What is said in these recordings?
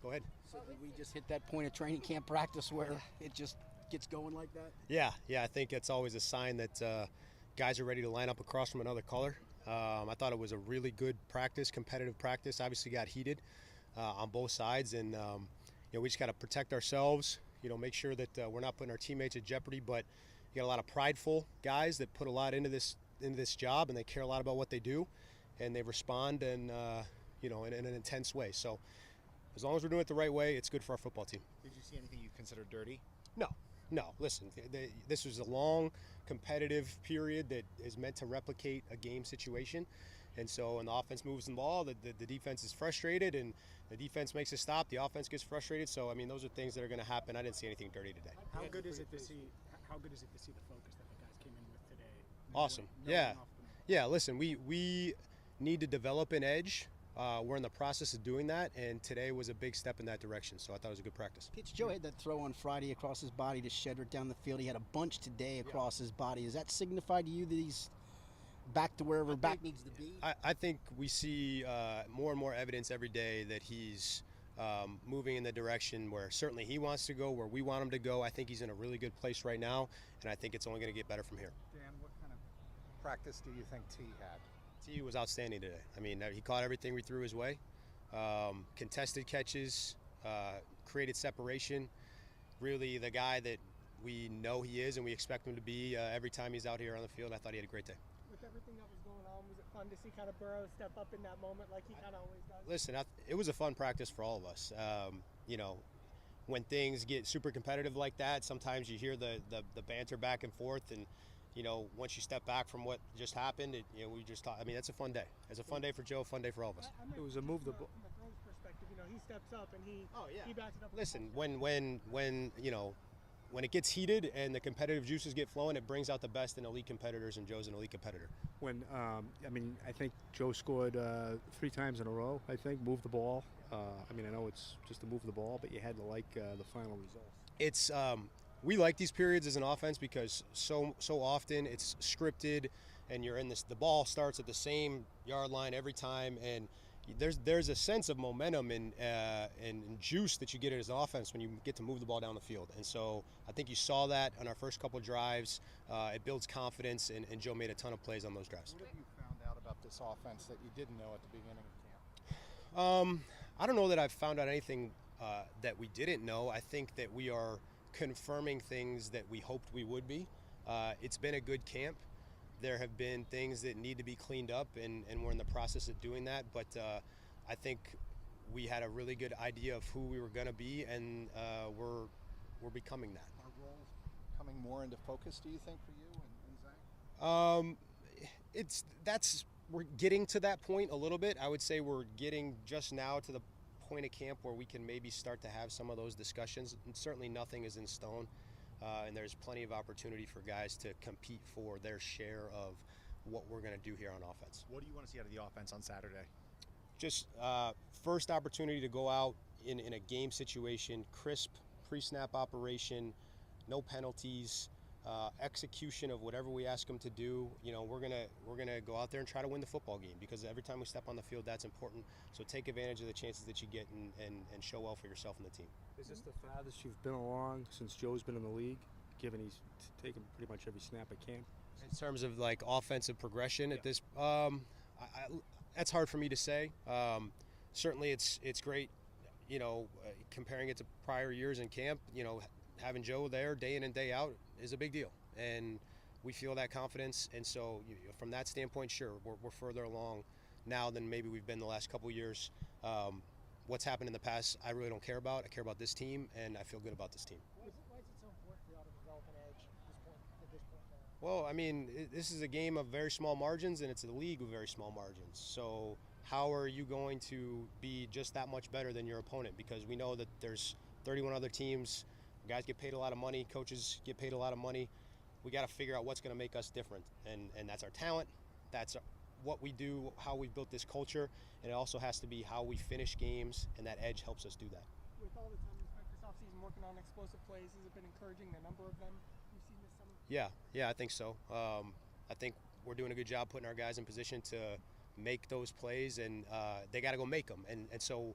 Go ahead. So did we just hit that point of training camp practice where it just gets going like that? Yeah. I think it's always a sign that guys are ready to line up across from another color. I thought it was a really good practice, competitive practice. Obviously got heated on both sides, and we just got to protect ourselves. Make sure that we're not putting our teammates at jeopardy. But you got a lot of prideful guys that put a lot into this job, and they care a lot about what they do, and they respond in an intense way. So as long as we're doing it the right way, it's good for our football team. Did you see anything you consider dirty? No. Listen, this was a long, competitive period that is meant to replicate a game situation. And so when the offense moves the ball, the defense is frustrated, and the defense makes a stop. The offense gets frustrated. So, those are things that are going to happen. I didn't see anything dirty today. How good is it to see the focus that the guys came in with today? Awesome. Yeah. Listen, we need to develop an edge. We're in the process of doing that, and today was a big step in that direction. So I thought it was a good practice. Pitch Joe had that throw on Friday across his body to Shedrick down the field. He had a bunch today across his body. Does that signify to you that he's back to wherever back needs to be? I think we see more and more evidence every day that he's moving in the direction where certainly he wants to go, where we want him to go. I think he's in a really good place right now, and I think it's only going to get better from here. Dan, what kind of practice do you think T had? T was outstanding today. He caught everything we threw his way. Contested catches, created separation. Really the guy that we know he is and we expect him to be every time he's out here on the field. I thought he had a great day. With everything that was going on, was it fun to see kind of Burrow step up in that moment like he kind of always does? Listen, it was a fun practice for all of us. When things get super competitive like that, sometimes you hear the banter back and forth, and once you step back from what just happened, we just thought, it's a fun day. It's a fun day for Joe, fun day for all of us. It was a move the ball. From the throws perspective, he steps up and he backs it up. Listen, when it gets heated and the competitive juices get flowing, it brings out the best in elite competitors, and Joe's an elite competitor. I think Joe scored 3 times in a row, moved the ball. I know it's just to move the ball, but you had to like the final result. It's we like these periods as an offense because so often it's scripted, and you're in this. The ball starts at the same yard line every time, and there's a sense of momentum and juice that you get as an offense when you get to move the ball down the field. And so I think you saw that on our first couple of drives. It builds confidence, and Joe made a ton of plays on those drives. What have you found out about this offense that you didn't know at the beginning of camp? I don't know that I've found out anything that we didn't know. I think that we are confirming things that we hoped we would be. It's been a good camp. There have been things that need to be cleaned up, and we're in the process of doing that. But I think we had a really good idea of who we were going to be, and we're becoming that. Are roles coming more into focus, do you think, for you and Zach? We're getting to that point a little bit. I would say we're getting just now to the point of camp where we can maybe start to have some of those discussions. And certainly nothing is in stone, and there's plenty of opportunity for guys to compete for their share of what we're going to do here on offense. What do you want to see out of the offense on Saturday? Just first opportunity to go out in a game situation, crisp pre-snap operation, no penalties, execution of whatever we ask them to do. We're gonna go out there and try to win the football game, because every time we step on the field, that's important. So take advantage of the chances that you get and show well for yourself and the team. Is this the farthest you've been along since Joe's been in the league, given he's taken pretty much every snap at camp? In terms of like offensive progression at this, that's hard for me to say. Certainly it's great, comparing it to prior years in camp, having Joe there day in and day out is a big deal, and we feel that confidence. And so from that standpoint, sure, we're further along now than maybe we've been the last couple of years. What's happened in the past, I really don't care about. I care about this team, and I feel good about this team. Why is it so important for y'all to develop an edge at this point now? Well, this is a game of very small margins, and it's a league with very small margins. So how are you going to be just that much better than your opponent? Because we know that there's 31 other teams. Guys get paid a lot of money. Coaches get paid a lot of money. We got to figure out what's going to make us different, and that's our talent. That's what we do, how we built this culture, and it also has to be how we finish games, and that edge helps us do that. With all the time you spent this offseason working on explosive plays, has it been encouraging, the number of them you've seen this summer? Yeah, I think so. I think we're doing a good job putting our guys in position to make those plays, and they got to go make them. And so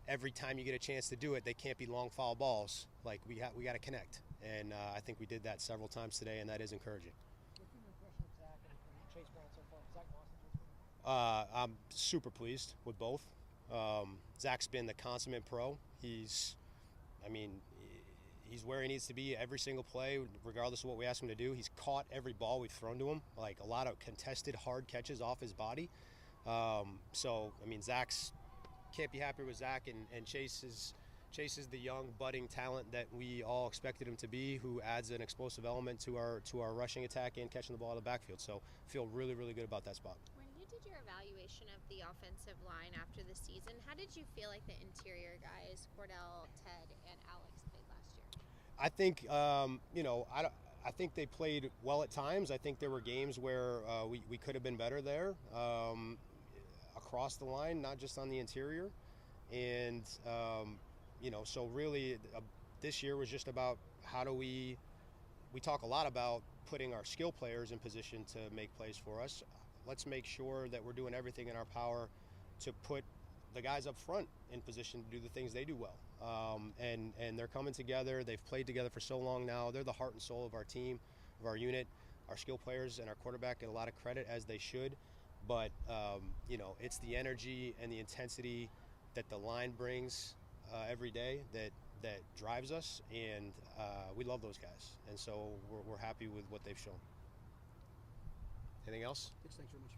every time you get a chance to do it, they can't be long foul balls. Like we got to connect, and I think we did that several times today, and that is encouraging. What's been your impression of Zach and Chase Brown so far? Zach Moss and Chase Brown? I'm super pleased with both. Zach's been the consummate pro. He's where he needs to be every single play, regardless of what we ask him to do. He's caught every ball we've thrown to him, like a lot of contested hard catches off his body. Zach's can't be happier with Zach, and Chase is the young budding talent that we all expected him to be, who adds an explosive element to our rushing attack and catching the ball out of the backfield. So feel really, really good about that spot. When you did your evaluation of the offensive line after the season, how did you feel like the interior guys, Cordell, Ted, and Alex, played last year? I think I think they played well at times. I think there were games where we could have been better there across the line, not just on the interior. And so really this year was just about how do we talk a lot about putting our skill players in position to make plays for us. Let's make sure that we're doing everything in our power to put the guys up front in position to do the things they do well. And they're coming together. They've played together for so long now. They're the heart and soul of our team, of our unit. Our skill players and our quarterback get a lot of credit, as they should. But, it's the energy and the intensity that the line brings every day that drives us, and we love those guys. And so we're happy with what they've shown. Anything else? Thanks very much.